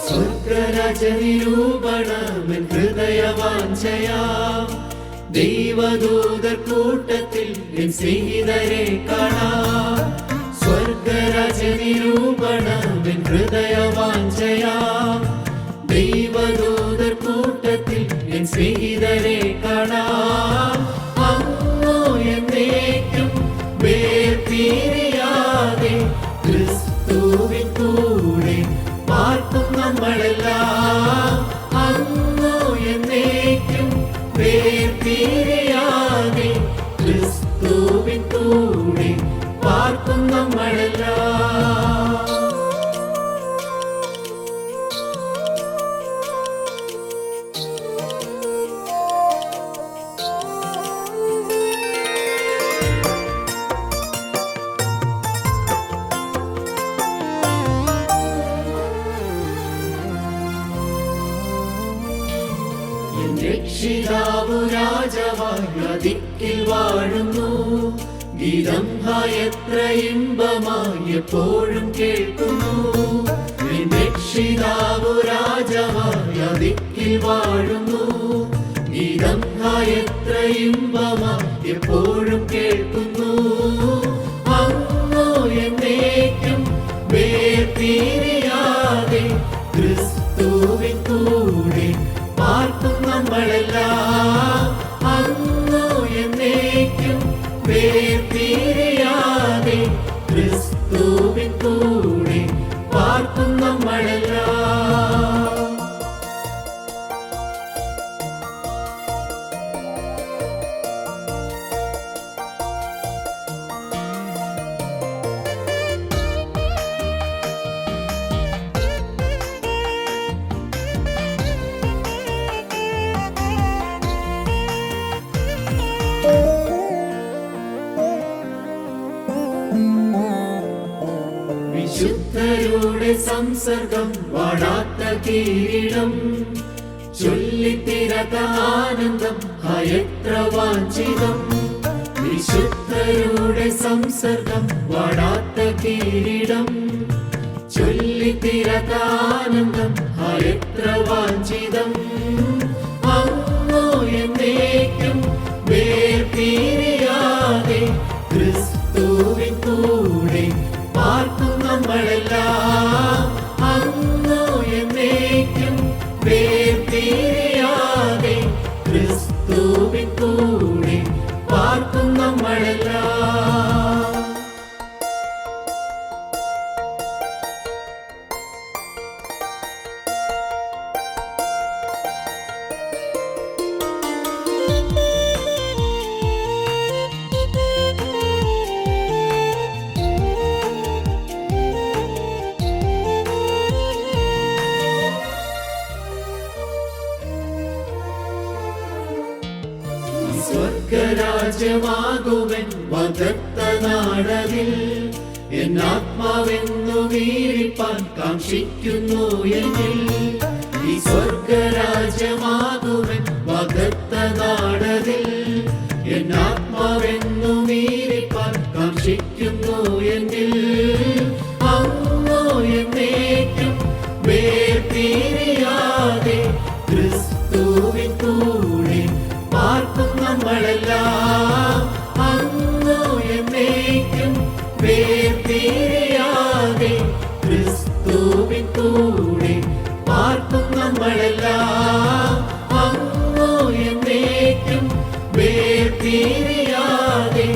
സ്വർഗരാജനിരൂപണമെൻ ഹൃദയവാഞ്ചയാ ദൈവദൂതർ കൂട്ടത്തിൽ എൻ സ്നേഹിതരെ കാണാം. സ്വർഗരാജനിരൂപണമെൻ ഹൃദയവാഞ്ചയാ ദൈവദൂതർ കൂട്ടത്തിൽ എൻ സ്നേഹിതരെ കാണാം. അങ്ങോ എന്നേക്കും വേർപിരിയാതെ ക്രിസ്തുവിൻ കൂടെ പാർക്കും നമ്മളെല്ലാം. അങ്ങോ എന്നേക്കും വേർപിരിയാതെ ക്രിസ്തുവിൻ കൂടെ പാർക്കും നമ്മളെല്ലാം. രക്ഷിതാവു രാജാവായി ദിക്കിൽ വാഴുന്നു. ഗീതം എത്ര ഇമ്പമായി എപ്പോഴും കേൾക്കുന്നു. രക്ഷിതാവു രാജാവായി ദിക്കിൽ വാഴുന്നു. ഗീതം എത്ര ഇമ്പമായി എപ്പോഴും കേൾക്കുന്നു. അങ്ങോ എന്നേക്കും വേർപിരിയാതെ ക്രിസ്തുവിൻ കൂടെ പാർക്കും നമ്മളെല്ലാം. അങ്ങോ എന്നേക്കും വേർപിരിയാതെ ക്രിസ്തുവിൻ കൂടെ പാർക്കും നമ്മളെല്ലാം. വിശുദ്ധരുടെ സംസർഗം വാടാത്ത കിരീടം ചൊല്ലിത്തീരാത്ത ആനന്ദം എത്ര വാഞ്ചിതം. വിശുദ്ധരുടെ സംസർഗം വാടാത്ത കിരീടം ചൊല്ലിത്തീരാത്ത ആനന്ദം എത്ര വാഞ്ചിതം. അങ്ങോ എന്നേക്കും വേർപിരിയാതെ ക്രിസ്തുവിൻ കൂടെ പാർക്കും നമ്മളെല്ലാം. അങ്ങോ എന്നേക്കും വേർപിരിയാതെ ക്രിസ്തുവിൻ കൂടെ പാർക്കും നമ്മളെല്ലാം. സ്വർഗരാജ്യമാകുവൻ വാഗ്ദത്ത നാടതിൽ എന്നാത്മാവെന്നു വീഴിപ്പാൻ കാക്ഷിക്കുന്നു എന്നിൽ. ഈ സ്വർഗരാജ്യമാകുവൻ വാഗ്ദത്ത നാടതിൽ എന്നാത്മാവെന്നു വീഴിപ്പാൻ കാക്ഷിക്കുന്നു എന്നിൽ. അങ്ങോ എന്നേക്കും വേർപിരിയാതെ ക്രിസ്തുവിൻ കൂടെ പാർക്കും നമ്മളെല്ലാം. അങ്ങോ എന്നേക്കും വേർപിരിയാതെ ക്രിസ്തുവിൻ കൂടെ പാർക്കും നമ്മളെല്ലാം. അങ്ങോ എന്നേക്കും വേർപിരിയാതെ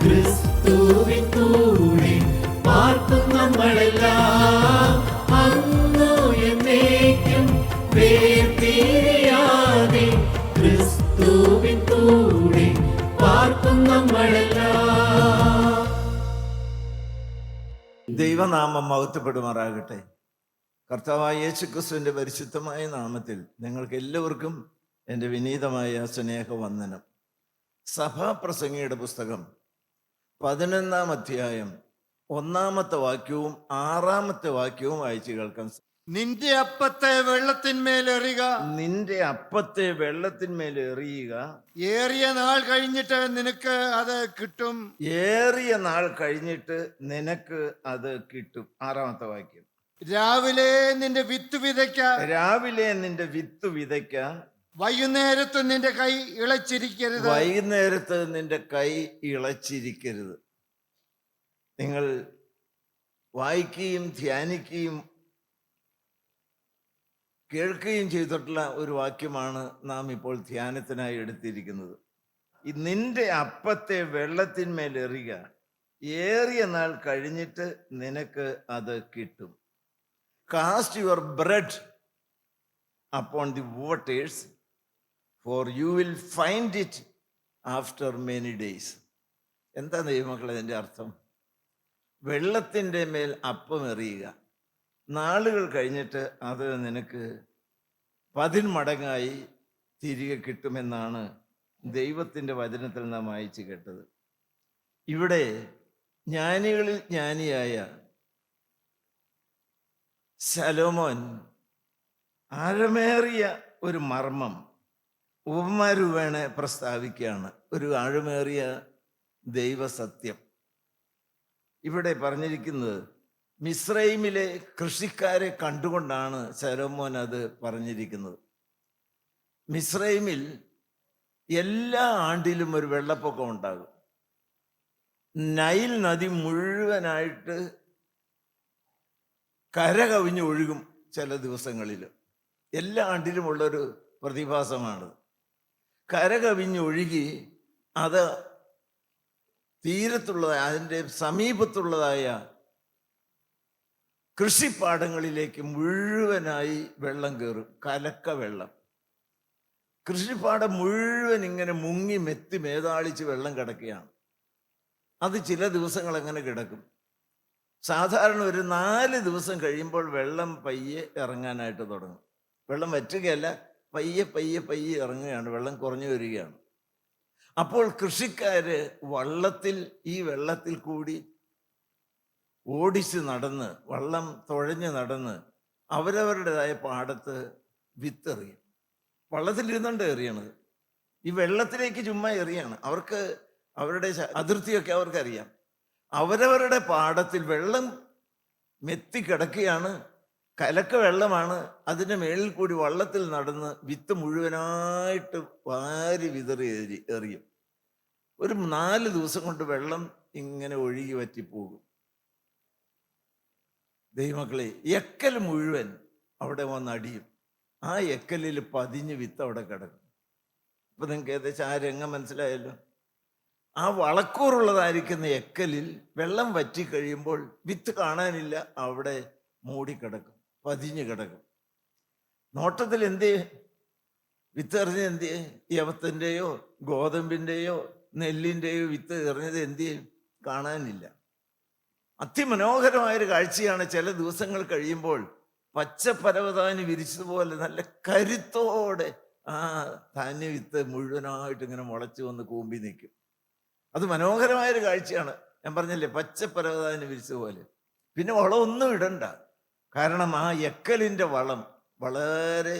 ക്രിസ്തുവിൻ കൂടെ പാർക്കും നമ്മളെല്ലാം. അങ്ങോ എന്നേക്കും വേർപിരിയാതെ ക്രിസ്തുവിൻ കൂടെ പാർക്കും നമ്മളെല്ലാം. ദൈവനാമം മഹത്വപ്പെടുമാറാകട്ടെ. കർത്താവായ യേശുക്രിസ്തുവിന്റെ പരിശുദ്ധമായ നാമത്തിൽ നിങ്ങൾക്ക് എല്ലാവർക്കും എൻ്റെ വിനീതമായ സ്നേഹവന്ദനം. സഭാപ്രസംഗിയുടെ പുസ്തകം 11-ാം അധ്യായം 1-ാമത്തെ വാക്യവും 6-ാമത്തെ വാക്യവും വായിച്ചു കേൾക്കാം. നിന്റെ അപ്പത്തെ വെള്ളത്തിന്മേൽ എറിയുക, നിന്റെ അപ്പത്തെ വെള്ളത്തിന്മേൽ എറിയുക, ഏറിയ നാൾ കഴിഞ്ഞിട്ട് നിനക്ക് അത് കിട്ടും. ഏറിയ നാൾ കഴിഞ്ഞിട്ട് നിനക്ക് അത് കിട്ടും. 6-ാമത്തെ വാക്യം. രാവിലെ നിന്റെ വിത്ത് വിതയ്ക്ക, രാവിലെ നിന്റെ വിത്ത് വിതയ്ക്ക, വൈകുന്നേരത്ത് നിന്റെ കൈ ഇളച്ചിരിക്കരുത്. വൈകുന്നേരത്ത് നിന്റെ കൈ ഇളച്ചിരിക്കരുത്. നിങ്ങൾ വായിക്കുകയും ധ്യാനിക്കുകയും കേൾക്കുകയും ചെയ്തിട്ടുള്ള ഒരു വാക്യമാണ് നാം ഇപ്പോൾ ധ്യാനത്തിനായി എടുത്തിരിക്കുന്നത്. നിന്റെ അപ്പത്തെ വെള്ളത്തിന്മേൽ എറിയുക, ഏറിയ നാൾ കഴിഞ്ഞിട്ട് നിനക്ക് അത് കിട്ടും. Cast your bread upon the waters, for you will find it after many days. എന്താ ദൈവമക്കളെ അതിൻ്റെ അർത്ഥം? വെള്ളത്തിൻ്റെ മേൽ അപ്പം എറിയുക, നാളുകൾ കഴിഞ്ഞിട്ട് അത് നിനക്ക് 10 മടങ്ങായി തിരികെ കിട്ടുമെന്നാണ് ദൈവത്തിൻ്റെ വചനത്തിൽ നാം വായിച്ചു കേട്ടത്. ഇവിടെ ജ്ഞാനികളിൽ ജ്ഞാനിയായ ശലോമോൻ ആഴമേറിയ ഒരു മർമ്മം ഉപമാരൂപേണ പ്രസ്താവിക്കുകയാണ്. ഒരു ആഴമേറിയ ദൈവസത്യം ഇവിടെ പറഞ്ഞിരിക്കുന്നത്. മിസ്രൈമിലെ കൃഷിക്കാരെ കണ്ടുകൊണ്ടാണ് ശലോമോൻ അത് പറഞ്ഞിരിക്കുന്നത്. മിസ്രൈമിൽ എല്ലാ ആണ്ടിലും ഒരു വെള്ളപ്പൊക്കം ഉണ്ടാകും. നൈൽ നദി മുഴുവനായിട്ട് കര കവിഞ്ഞ് ഒഴുകും ചില ദിവസങ്ങളിൽ. എല്ലാ ആണ്ടിലുമുള്ളൊരു പ്രതിഭാസമാണ്. കര കവിഞ്ഞൊഴുകി അത് തീരത്തുള്ളതായ അതിൻ്റെ സമീപത്തുള്ളതായ കൃഷിപ്പാടങ്ങളിലേക്ക് മുഴുവനായി വെള്ളം കയറും. കലക്ക വെള്ളം. കൃഷിപ്പാടം മുഴുവൻ ഇങ്ങനെ മുങ്ങി മെത്തി മേതാളിച്ച് വെള്ളം കിടക്കുകയാണ്. അത് ചില ദിവസങ്ങൾ അങ്ങനെ കിടക്കും. സാധാരണ ഒരു 4 ദിവസം കഴിയുമ്പോൾ വെള്ളം പയ്യെ ഇറങ്ങാനായിട്ട് തുടങ്ങും. വെള്ളം വറ്റുകയല്ല, പയ്യെ പയ്യെ പയ്യെ ഇറങ്ങുകയാണ്, വെള്ളം കുറഞ്ഞു വരികയാണ്. അപ്പോൾ കൃഷിക്കാര് ഈ വെള്ളത്തിൽ കൂടി ഓടിച്ച് നടന്ന്, വള്ളം തുഴഞ്ഞ് നടന്ന് അവരവരുടേതായ പാടത്ത് വിത്തെറിയും. വള്ളത്തിലിരുന്നുണ്ട് എറിയണത്. ഈ വെള്ളത്തിലേക്ക് ചുമ്മാ എറിയാണ്. അവർക്ക് അവരുടെ അതിർത്തിയൊക്കെ അവർക്കറിയാം. അവരവരുടെ പാടത്തിൽ വെള്ളം മെത്തിക്കിടക്കുകയാണ്, കലക്ക വെള്ളമാണ്. അതിൻ്റെ മേളിൽ കൂടി വള്ളത്തിൽ നടന്ന് വിത്ത് മുഴുവനായിട്ട് വാരി വിതറി എറിയും. ഒരു 4 ദിവസം കൊണ്ട് വെള്ളം ഇങ്ങനെ ഒഴുകി വറ്റിപ്പോകും. ദൈവമക്കളെ, എക്കൽ മുഴുവൻ അവിടെ വന്നടിയും. ആ എക്കലിൽ പതിഞ്ഞ് വിത്ത് അവിടെ കിടക്കും. ഇപ്പൊ നിങ്ങൾക്ക് ഏകദേശം ആ രംഗം മനസ്സിലായല്ലോ. ആ വളക്കൂറുള്ളതായിരിക്കുന്ന എക്കലിൽ വെള്ളം വറ്റി കഴിയുമ്പോൾ വിത്ത് കാണാനില്ല, അവിടെ മൂടിക്കിടക്കും, പതിഞ്ഞു കിടക്കും. നോട്ടത്തിൽ എന്തേ വിത്ത് എറിഞ്ഞത്? എന്തേ? യവത്തിൻ്റെയോ ഗോതമ്പിൻ്റെയോ നെല്ലിൻ്റെയോ വിത്ത് എറിഞ്ഞത് എന്തേ? കാണാനില്ല. അതിമനോഹരമായൊരു കാഴ്ചയാണ്. ചില ദിവസങ്ങൾ കഴിയുമ്പോൾ പച്ചപ്പരവതാനി വിരിച്ചതുപോലെ നല്ല കരുത്തോടെ ആ ധാന്യ വിത്ത് മുഴുവനായിട്ട് ഇങ്ങനെ മുളച്ചു വന്ന് കൂമ്പി നിൽക്കും. അത് മനോഹരമായൊരു കാഴ്ചയാണ്. ഞാൻ പറഞ്ഞില്ലേ, പച്ചപ്പരവതാനി വിരിച്ചതുപോലെ. പിന്നെ വളമൊന്നും ഇടണ്ട, കാരണം ആ എക്കലിൻ്റെ വളം വളരെ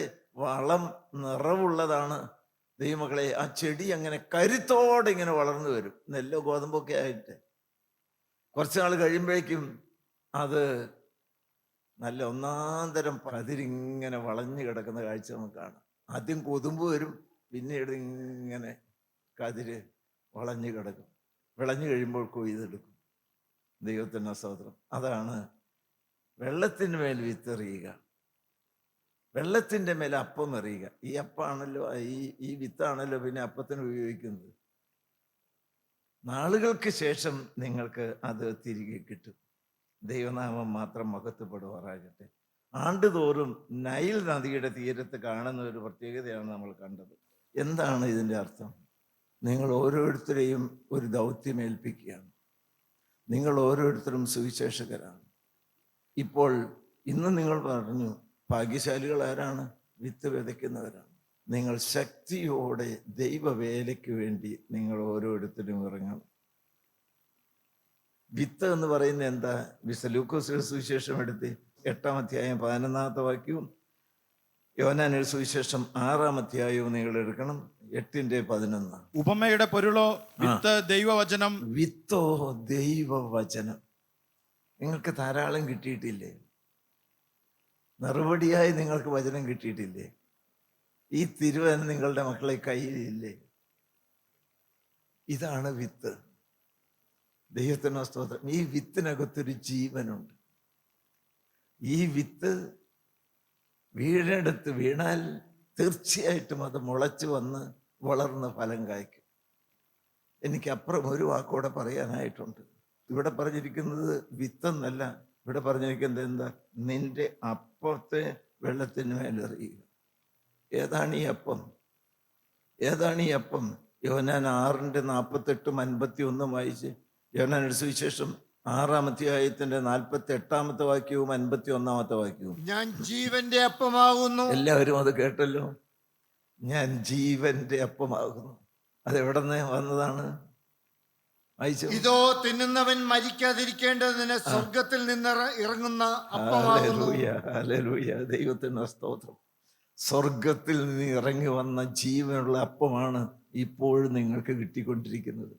നിറവുള്ളതാണ്. ദൈവമക്കളെ, ആ ചെടി അങ്ങനെ കരുത്തോടെ ഇങ്ങനെ വളർന്നു വരും. നെല്ലോ ഗോതമ്പൊക്കെ ആയിട്ട് കുറച്ച് നാൾ കഴിയുമ്പോഴേക്കും അത് നല്ല ഒന്നാന്തരം പതിരിങ്ങനെ വളഞ്ഞു കിടക്കുന്ന കാഴ്ച നമുക്ക് കാണാം. ആദ്യം കൊതുമ്പ് വരും, പിന്നീട് ഇങ്ങനെ കതിര് വളഞ്ഞു കിടക്കും. വിളഞ്ഞു കഴിയുമ്പോൾ കൊയ്തെടുക്കും. ദൈവത്തിന് സ്തോത്രം. അതാണ് വെള്ളത്തിന് മേൽ വിത്തെറിയുക, വെള്ളത്തിൻ്റെ മേൽ അപ്പം എറിയുക. ഈ അപ്പാണല്ലോ, ഈ വിത്താണല്ലോ പിന്നെ അപ്പത്തിന് ഉപയോഗിക്കുന്നത്. നാളുകൾക്ക് ശേഷം നിങ്ങൾക്ക് അത് തിരികെ കിട്ടും. ദൈവനാമം മാത്രം മഹത്വപ്പെടുവാറാകട്ടെ. ആണ്ടുതോറും നൈൽ നദിയുടെ തീരത്ത് കാണുന്ന ഒരു പ്രത്യേകതയാണ് നമ്മൾ കണ്ടത്. എന്താണ് ഇതിൻ്റെ അർത്ഥം? നിങ്ങൾ ഓരോരുത്തരെയും ഒരു ദൗത്യമേൽപ്പിക്കുകയാണ്. നിങ്ങൾ ഓരോരുത്തരും സുവിശേഷകരാണ്. ഇപ്പോൾ ഇന്ന് നിങ്ങൾ പറഞ്ഞു, ഭാഗ്യശാലികൾ ആരാണ്? വിത്ത് വിതയ്ക്കുന്നവരാണ്. നിങ്ങൾ ശക്തിയോടെ ദൈവവേലയ്ക്ക് വേണ്ടി നിങ്ങൾ ഓരോരുത്തരും ഇറങ്ങണം. വിത്ത് എന്ന് പറയുന്നത് എന്താ? ലൂക്കോസിന്റെ സുവിശേഷം എടുത്ത് 8-ാം അധ്യായം 11-ാമത്തെ വാക്യവും യോഹന്നാന്റെ സുവിശേഷം 6-ാം അധ്യായവും നിങ്ങൾ എടുക്കണം. 8:11. ഉപമയുടെ പൊരുളോ വിത്ത് ദൈവവചനം. വിത്തോ ദൈവവചനം. നിങ്ങൾക്ക് ധാരാളം കിട്ടിയിട്ടില്ലേ? മറുപടിയായി നിങ്ങൾക്ക് വചനം കിട്ടിയിട്ടില്ലേ? ഈ തിരുവചനം നിങ്ങളുടെ മക്കളെ കയ്യിലില്ലേ? ഇതാണ് വിത്ത്. ദൈവത്തിന് സ്തോത്രം. ഈ വിത്തിനകത്തൊരു ജീവനുണ്ട്. ഈ വിത്ത് വീഴെടുത്ത് വീണാൽ തീർച്ചയായിട്ടും അത് മുളച്ചു വന്ന് വളർന്ന് ഫലം കായ്ക്കും. എനിക്കപ്പുറം ഒരു വാക്കോടെ പറയാനായിട്ടുണ്ട്. ഇവിടെ പറഞ്ഞിരിക്കുന്നത് വിത്തെന്നല്ല, ഇവിടെ പറഞ്ഞിരിക്കുന്നത് എന്താ? നിന്റെ അപ്പത്തെ വെള്ളത്തിന് മേലെറിയുക. ഏതാണ് ഈ അപ്പം? ഏതാണ് ഈ അപ്പം? യോഹന്നാൻ 6:48-51 വായിച്ച്. യോഹന്നാൻ സുവിശേഷം 6-ാം അധ്യായത്തിന്റെ 48-ാമത്തെ വാക്യവും 51-ാമത്തെ വാക്യവും. ഞാൻ ജീവന്റെ അപ്പമാകുന്നു. എല്ലാവരും അത് കേട്ടല്ലോ. ഞാൻ ജീവന്റെ അപ്പമാകുന്നു. അതെവിടെ നിന്ന് വന്നതാണ്? ഇതോ തിന്നുന്നവൻ മരിക്കാതിരിക്കേണ്ടതിന് സ്വർഗത്തിൽ നിന്ന് ഇറങ്ങുന്ന അപ്പമാകുന്നു. ഹല്ലേലൂയ, ദൈവത്തിന് സ്തോത്രം. സ്വർഗത്തിൽ നിന്ന് ഇറങ്ങി വന്ന ജീവനുള്ള അപ്പമാണ് ഇപ്പോഴും നിങ്ങൾക്ക് കിട്ടിക്കൊണ്ടിരിക്കുന്നത്.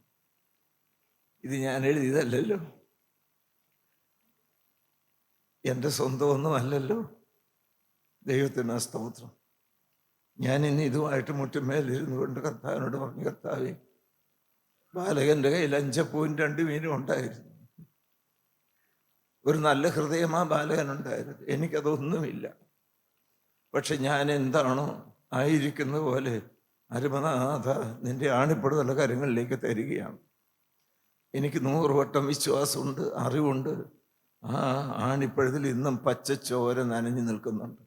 ഇത് ഞാൻ എഴുതിയതല്ലല്ലോ, എൻ്റെ സ്വന്തമൊന്നും അല്ലല്ലോ. ദൈവത്തിന് സ്തോത്രം. ഞാൻ ഇനി ഇതുമായിട്ട് മുറ്റുമേലിരുന്നു കൊണ്ട് കർത്താവിനോട് പറഞ്ഞു, കർത്താവേ, ബാലകന്റെ കയ്യിൽ 5 അപ്പവും 2 മീനും ഉണ്ടായിരുന്നു. ഒരു നല്ല ഹൃദയമാ ബാലകനുണ്ടായിരുന്നു. എനിക്കതൊന്നുമില്ല. പക്ഷെ ഞാൻ എന്താണോ ആയിരിക്കുന്ന പോലെ അരുമനാഥ നിന്റെ ആണിപ്പെടുന്ന കാര്യങ്ങളിലേക്ക് തരികയാണ്. എനിക്ക് 100 വട്ടം വിശ്വാസമുണ്ട്, അറിവുണ്ട്. ആ ആണിപ്പഴുതിൽ ഇന്നും പച്ചച്ചോര നനഞ്ഞു നിൽക്കുന്നുണ്ട്.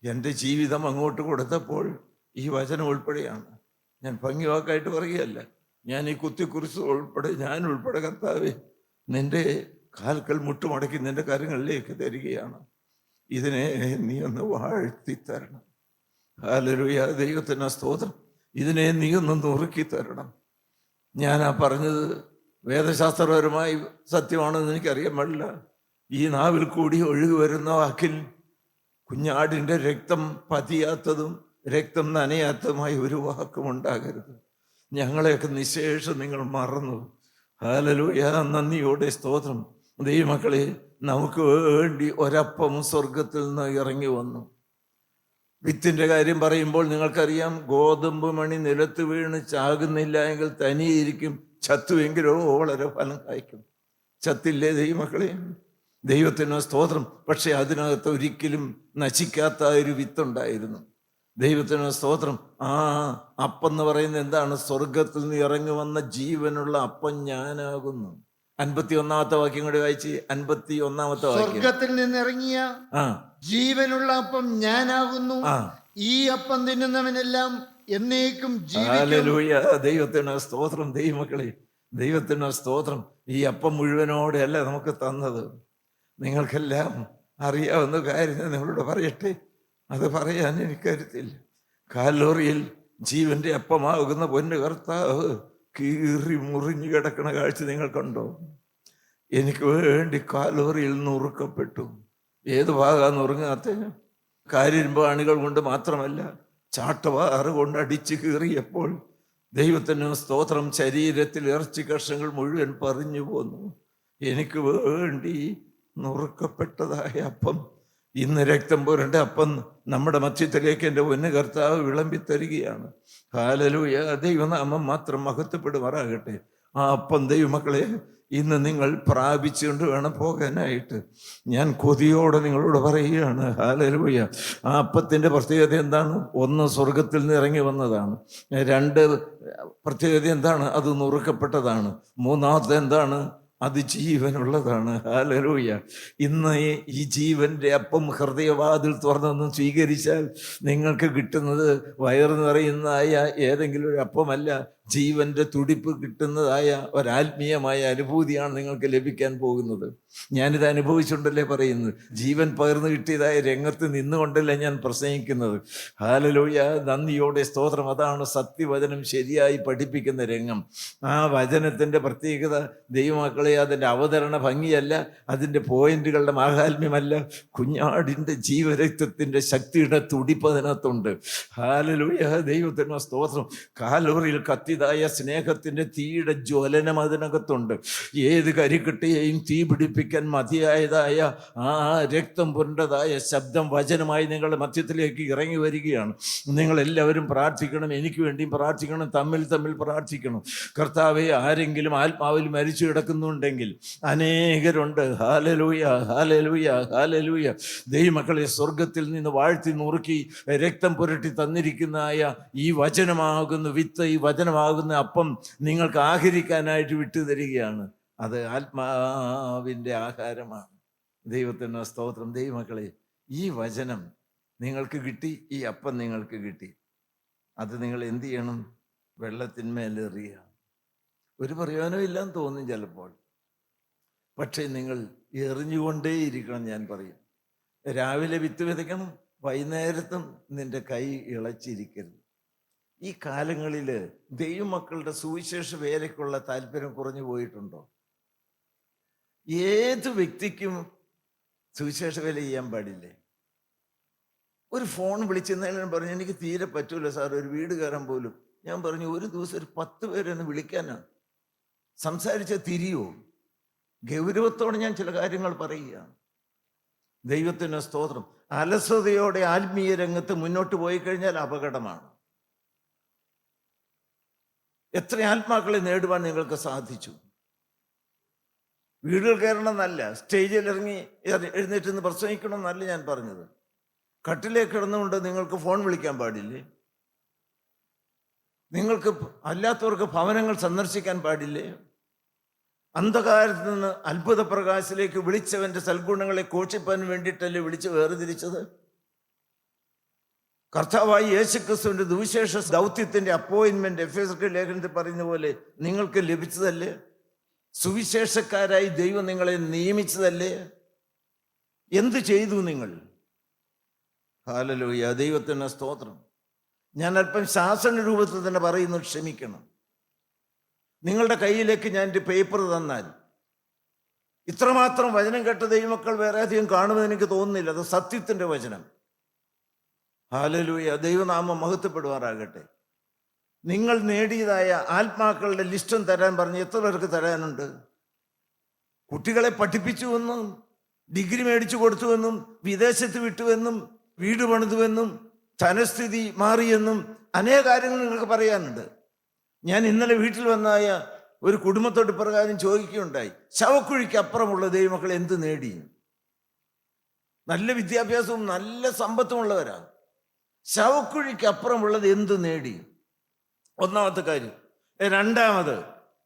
എൻ്റെ ജീവിതം അങ്ങോട്ട് കൊടുത്തപ്പോൾ ഈ വചനം ഉൾപ്പെടെയാണ്. ഞാൻ ഭംഗിവാക്കായിട്ട് പറയുകയല്ല, ഞാൻ ഈ കുത്തിക്കുറിച്ച് ഉൾപ്പെടെ, ഞാൻ ഉൾപ്പെടെ കർത്താവേ നിന്റെ കാൽക്കൽ മുട്ടുമടക്കി നിന്റെ കാര്യങ്ങളിലേക്ക് തരികയാണ്. ഇതിനെ നീ ഒന്ന് വാഴ്ത്തി തരണം. ഹല്ലേലൂയ, ദൈവത്തിന് സ്തോത്രം. ഇതിനെ നീ ഒന്ന് നുറുക്കി തരണം. ഞാനാ പറഞ്ഞത് വേദശാസ്ത്രപരമായി സത്യമാണെന്ന് എനിക്കറിയാൻ പാടില്ല. ഈ നാവിൽ കൂടി ഒഴുകി വരുന്ന വാക്കിൽ കുഞ്ഞാടിൻ്റെ രക്തം പതിയാത്തതും രക്തം നനയാത്തതുമായി ഒരു വാക്കും ഉണ്ടാകരുത്. ഞങ്ങളെയൊക്കെ നിശേഷം നിങ്ങൾ മറന്നു. ഹല്ലേലൂയ, നന്ദിയോടെ സ്തോത്രം. ദൈവമക്കളെ, നമുക്ക് വേണ്ടി ഒരപ്പം സ്വർഗത്തിൽ നിന്ന് ഇറങ്ങി വന്നു. വിത്തിന്റെ കാര്യം പറയുമ്പോൾ നിങ്ങൾക്കറിയാം, ഗോതമ്പ് മണി നിലത്ത് വീണ് ചാകുന്നില്ല എങ്കിൽ തനിയിരിക്കും, ചത്തുവെങ്കിലോ വളരെ ഫലം കായ്ക്കും. ചത്തില്ലേ ദൈവമക്കളെ? ദൈവത്തിന് സ്തോത്രം. പക്ഷെ അതിനകത്ത് ഒരിക്കലും നശിക്കാത്ത ഒരു വിത്തുണ്ടായിരുന്നു. ദൈവത്തിന് സ്തോത്രം. ആ അപ്പം എന്ന് പറയുന്നത് എന്താണ്? സ്വർഗത്തിൽ നിന്ന് ഇറങ്ങി വന്ന ജീവനുള്ള അപ്പം ഞാനാകുന്നു. 51-ാമത്തെ വാക്യം കൂടി വായിച്ച്. 51-ാമത്തെ വാക്യം. സ്വർഗത്തിൽ നിന്നിറങ്ങിയ ജീവനുള്ള അപ്പം ഞാനാകുന്നു. ഈ അപ്പം തിന്നുന്നവനെല്ലാം എന്നേക്കും ജീവിക്കും. ഹല്ലേലൂയ, ദൈവത്തിന് സ്തോത്രം. ദൈവമക്കളെ, ദൈവത്തിന് സ്തോത്രം. ഈ അപ്പം മുഴുവനോടെ അല്ല നമുക്ക് തന്നത്. നിങ്ങൾക്കെല്ലാം അറിയാവുന്ന കാര്യം ഞാൻ നിങ്ങളോട് പറയട്ടെ. അത് പറയാൻ എനിക്കരുത്തില്ല. കാലോറിയിൽ ജീവന്റെ അപ്പമാകുന്ന പൊന്നു കർത്താവ് കീറി മുറിഞ്ഞു കിടക്കണ കാഴ്ച നിങ്ങൾ കണ്ടോ? എനിക്ക് വേണ്ടി കാലോറിയിൽ നുറുക്കപ്പെട്ടു. ഏത് ഭാഗം നുറുങ്ങാത്ത? കാരിരുമ്പാണികൾ കൊണ്ട് മാത്രമല്ല, ചാട്ടവാറ് കൊണ്ട് അടിച്ചു കീറിയപ്പോൾ ദൈവത്തിന് സ്തോത്രം, ശരീരത്തിൽ ഇറച്ചി കഷ്ണങ്ങൾ മുഴുവൻ പറഞ്ഞു പോന്നു. എനിക്ക് വേണ്ടി നുറുക്കപ്പെട്ടതായ അപ്പം, ഇന്ന് രക്തം പുരണ്ട അപ്പം നമ്മുടെ മധ്യത്തിലേക്ക് എൻ്റെ പൊന്നു കർത്താവ് വിളമ്പി തരികയാണ്. ഹല്ലേലൂയ, ദൈവനാമം മാത്രം മഹത്വപ്പെടുമാറാകട്ടെ. ആ അപ്പം ദൈവമക്കളെ ഇന്ന് നിങ്ങൾ പ്രാപിച്ചുകൊണ്ട് വേണം പോകാനായിട്ട്. ഞാൻ കൊതിയോടെ നിങ്ങളോട് പറയുകയാണ്. ഹല്ലേലൂയ, ആ അപ്പത്തിൻ്റെ പ്രത്യേകത എന്താണ്? 1, സ്വർഗത്തിൽ നിന്ന് ഇറങ്ങി വന്നതാണ്. 2, പ്രത്യേകത എന്താണ്? അത് നുറുക്കപ്പെട്ടതാണ്. 3-ാമത്തെ എന്താണ്? അത് ജീവനുള്ളതാണ്. ഹല്ലേലൂയ, ഇന്ന് ഈ ജീവന്റെ അപ്പം ഹൃദയവാതിൽ തുറന്നൊന്നും സ്വീകരിച്ചാൽ നിങ്ങൾക്ക് കിട്ടുന്നത് വയറ് നിറയുന്നതായ ഏതെങ്കിലും ഒരു അപ്പമല്ല, ജീവന്റെ തുടിപ്പ് കിട്ടുന്നതായ ഒരാത്മീയമായ അനുഭൂതിയാണ് നിങ്ങൾക്ക് ലഭിക്കാൻ പോകുന്നത്. ഞാനിത് അനുഭവിച്ചുകൊണ്ടല്ലേ പറയുന്നത്. ജീവൻ പകർന്നു കിട്ടിയതായ രംഗത്ത് നിന്നുകൊണ്ടല്ലേ ഞാൻ പ്രസംഗിക്കുന്നത്. ഹല്ലേലൂയ, നന്ദിയോടെ സ്തോത്രം. അതാണ് സത്യവചനം ശരിയായി പഠിപ്പിക്കുന്ന രംഗം. ആ വചനത്തിൻ്റെ പ്രത്യേകത ദൈവമക്കളെ, അതിൻ്റെ അവതരണ ഭംഗിയല്ല, അതിൻ്റെ പോയിന്റുകളുടെ മാഹാത്മ്യമല്ല, കുഞ്ഞാടിൻ്റെ ജീവരക്തത്തിൻ്റെ ശക്തിയുടെ തുടിപ്പ് അതിനകത്തുണ്ട്. ഹല്ലേലൂയ, ദൈവത്തിന് സ്തോത്രം. കാലോറിയിൽ കത്തി കത്തിതായ സ്നേഹത്തിന്റെ തീയുടെ ജ്വലനം അതിനകത്തുണ്ട്. ഏത് കരിക്കട്ടയെയും തീ പിടിപ്പിക്കാൻ മതിയായതായ ആ രക്തം പുരണ്ടതായ ശബ്ദം വചനമായി നിങ്ങളുടെ മധ്യത്തിലേക്ക് ഇറങ്ങി വരികയാണ്. നിങ്ങളെല്ലാവരും പ്രാർത്ഥിക്കണം, എനിക്ക് വേണ്ടിയും പ്രാർത്ഥിക്കണം, തമ്മിൽ തമ്മിൽ പ്രാർത്ഥിക്കണം. കർത്താവെ, ആരെങ്കിലും ആത്മാവിൽ മരിച്ചു കിടക്കുന്നുണ്ടെങ്കിൽ അനേകരുണ്ട്. Hallelujah, hallelujah, hallelujah. ദൈവമക്കളെ, സ്വർഗത്തിൽ നിന്ന് വാഴ്ത്തി നുറുക്കി രക്തം പുരട്ടി തന്നിരിക്കുന്നതായ ഈ വചനമാകുന്ന വിത്ത്, ഈ വചനമാകുന്ന അപ്പം നിങ്ങൾക്ക് ആഹരിക്കാനായിട്ട് വിട്ടുതരികയാണ്. അത് ആത്മാവിൻ്റെ ആഹാരമാണ്. ദൈവത്തിന് സ്തോത്രം. ദൈവമക്കളെ, ഈ വചനം നിങ്ങൾക്ക് കിട്ടി, ഈ അപ്പം നിങ്ങൾക്ക് കിട്ടി. അത് നിങ്ങൾ എന്ത് ചെയ്യണം? വെള്ളത്തിന്മേലെറിയുക. ഒരു പ്രയോജനവും ഇല്ലെന്ന് തോന്നും ചിലപ്പോൾ, പക്ഷേ നിങ്ങൾ എറിഞ്ഞുകൊണ്ടേയിരിക്കണം. ഞാൻ പറയും, രാവിലെ വിത്ത് വിതയ്ക്കണം, വൈകുന്നേരത്തും നിന്റെ കൈ ഇളച്ചിരിക്കരുത്. ഈ കാലങ്ങളിൽ ദൈവമക്കളുടെ സുവിശേഷ വേലയ്ക്കുള്ള താല്പര്യം കുറഞ്ഞു പോയിട്ടുണ്ടോ? ഏത് വ്യക്തിക്കും സുവിശേഷ വേല ചെയ്യാൻ പാടില്ലേ? ഒരു ഫോൺ വിളിച്ചെന്നാലും പറഞ്ഞു, എനിക്ക് തീരെ പറ്റൂല സാർ, ഒരു വീട് കയറാൻ പോലും. ഞാൻ പറഞ്ഞു, ഒരു ദിവസം ഒരു 10 പേരെന്ന് വിളിക്കാനാണ്. സംസാരിച്ച തിരിയോ? ഗൗരവത്തോടെ ഞാൻ ചില കാര്യങ്ങൾ പറയുകയാണ്. ദൈവത്തിന് സ്തോത്രം. അലസതയോടെ ആത്മീയ രംഗത്ത് മുന്നോട്ട് പോയി കഴിഞ്ഞാൽ അപകടമാണ്. എത്ര ആത്മാക്കളെ നേടുവാൻ നിങ്ങൾക്ക് സാധിച്ചു? വീടുകൾ കയറണം എന്നല്ല, സ്റ്റേജിൽ ഇറങ്ങി എഴുന്നേറ്റ് നിന്ന് പ്രസംഗിക്കണം എന്നല്ല ഞാൻ പറഞ്ഞത്. കട്ടിലേക്ക് കിടന്നുകൊണ്ട് നിങ്ങൾക്ക് ഫോൺ വിളിക്കാൻ പാടില്ലേ? നിങ്ങൾക്ക് അല്ലാത്തവർക്ക് ഭവനങ്ങൾ സന്ദർശിക്കാൻ പാടില്ലേ? അന്ധകാരത്തിൽ നിന്ന് അത്ഭുത പ്രകാശത്തിലേക്ക് വിളിച്ചവന്റെ സൽഗുണങ്ങളെ ഘോഷിപ്പാൻ വേണ്ടിയിട്ടല്ലേ വിളിച്ച് വേർതിരിച്ചത്? കർത്താവായി യേശുക്രിസ്തുവിന്റെ സുവിശേഷ ദൗത്യത്തിന്റെ അപ്പോയിന്റ്മെന്റ് എഫേസ്യർക്ക് ലേഖനത്തിൽ പറയുന്ന പോലെ നിങ്ങൾക്ക് ലഭിച്ചതല്ലേ? സുവിശേഷക്കാരായി ദൈവം നിങ്ങളെ നിയമിച്ചതല്ലേ? എന്ത് ചെയ്തു നിങ്ങൾ? ഹല്ലേലൂയ, ദൈവത്തിന് സ്തോത്രം. ഞാൻ അല്പം ശാസന രൂപത്തിൽ തന്നെ പറയുന്നു, ക്ഷമിക്കണം. നിങ്ങളുടെ കയ്യിലേക്ക് ഞാൻ ഒരു പേപ്പർ തന്നാൽ ഇത്രമാത്രം വചനം കേട്ട ദൈവമക്കൾ വേറെ അധികം കാണുമെന്ന് എനിക്ക് തോന്നുന്നില്ല. അത് സത്യത്തിന്റെ വചനം. ഹല്ലേലൂയ, ദൈവനാമം മഹത്വപ്പെടുവാറാകട്ടെ. നിങ്ങൾ നേടിയതായ ആത്മാക്കളുടെ ലിസ്റ്റും തരാൻ പറഞ്ഞ് എത്ര പേർക്ക് തരാനുണ്ട്? കുട്ടികളെ പഠിപ്പിച്ചുവെന്നും ഡിഗ്രി മേടിച്ചു കൊടുത്തുവെന്നും വിദേശത്ത് വിട്ടുവെന്നും വീട് പണിതുവെന്നും ധനസ്ഥിതി മാറിയെന്നും അനേക കാര്യങ്ങൾ നിങ്ങൾക്ക് പറയാനുണ്ട്. ഞാൻ ഇന്നലെ വീട്ടിൽ വന്നായ ഒരു കുടുംബത്തോട് പ്രകാരം ചോദിക്കുകയുണ്ടായി, ശവക്കുഴിക്ക് അപ്പുറമുള്ള ദൈവമക്കൾ എന്ത് നേടി? നല്ല വിദ്യാഭ്യാസവും നല്ല സമ്പത്തുമുള്ളവരാണ്. ശവക്കുഴിക്ക് അപ്പുറമുള്ളത് എന്ത് നേടി? ഒന്നാമത്തെ കാര്യം. രണ്ടാമത്,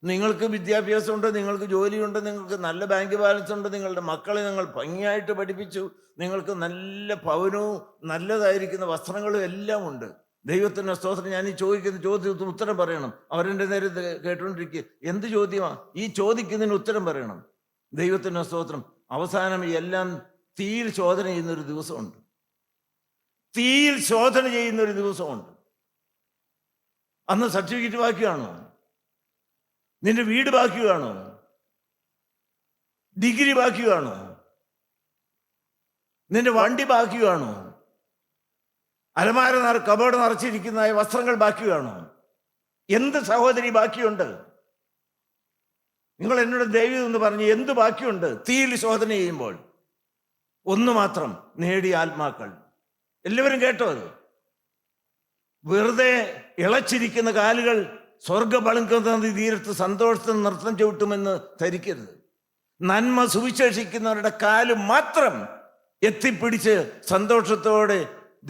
നിങ്ങൾക്ക് വിദ്യാഭ്യാസമുണ്ട്, നിങ്ങൾക്ക് ജോലിയുണ്ട്, നിങ്ങൾക്ക് നല്ല ബാങ്ക് ബാലൻസ് ഉണ്ട്, നിങ്ങളുടെ മക്കളെ നിങ്ങൾ ഭംഗിയായിട്ട് പഠിപ്പിച്ചു, നിങ്ങൾക്ക് നല്ല ഭവനവും നല്ലതായിരിക്കുന്ന വസ്ത്രങ്ങളും എല്ലാം ഉണ്ട്. ദൈവത്തിൻ്റെ സ്തോത്രം. ഞാൻ ഈ ചോദിക്കുന്ന ചോദ്യത്തിന് ഉത്തരം പറയണം. അവരെൻ്റെ നേരെ കേട്ടുകൊണ്ടിരിക്കുക, എന്ത് ചോദ്യമാണ് ഈ ചോദിക്കുന്നതിന് ഉത്തരം പറയണം. ദൈവത്തിൻ്റെ സ്തോത്രം. അവസാനം എല്ലാം തീയിൽ ശോധന ചെയ്യുന്നൊരു ദിവസമുണ്ട്. തീയിൽ ശോധന ചെയ്യുന്നൊരു ദിവസമുണ്ട്. അന്ന് സർട്ടിഫിക്കറ്റ് ബാക്കിയാണോ? നിന്റെ വീട് ബാക്കിയാണോ? ഡിഗ്രി ബാക്കിയാണോ? നിന്റെ വണ്ടി ബാക്കിയാണോ? അലമാര കബോർഡ് നിറച്ചിരിക്കുന്ന വസ്ത്രങ്ങൾ ബാക്കിയാണോ? എന്ത് സഹോദരി ബാക്കിയുണ്ട്? നിങ്ങൾ എന്നോട് ദൈവം എന്ന് പറഞ്ഞ് എന്ത് ബാക്കിയുണ്ട്? തീയിൽ ശോധന ചെയ്യുമ്പോൾ ഒന്ന് മാത്രം, നേടിയ ആത്മാക്കൾ. എല്ലാവരും കേട്ടോ? അത് വെറുതെ ഇളച്ചിരിക്കുന്ന കാലുകൾ സ്വർഗബളുക്കുന്ന തീരത്ത് സന്തോഷത്തിന് നൃത്തം ചവിട്ടുമെന്ന് ധരിക്കരുത്. നന്മ സുവിശേഷിക്കുന്നവരുടെ കാല് മാത്രം എത്തിപ്പിടിച്ച് സന്തോഷത്തോടെ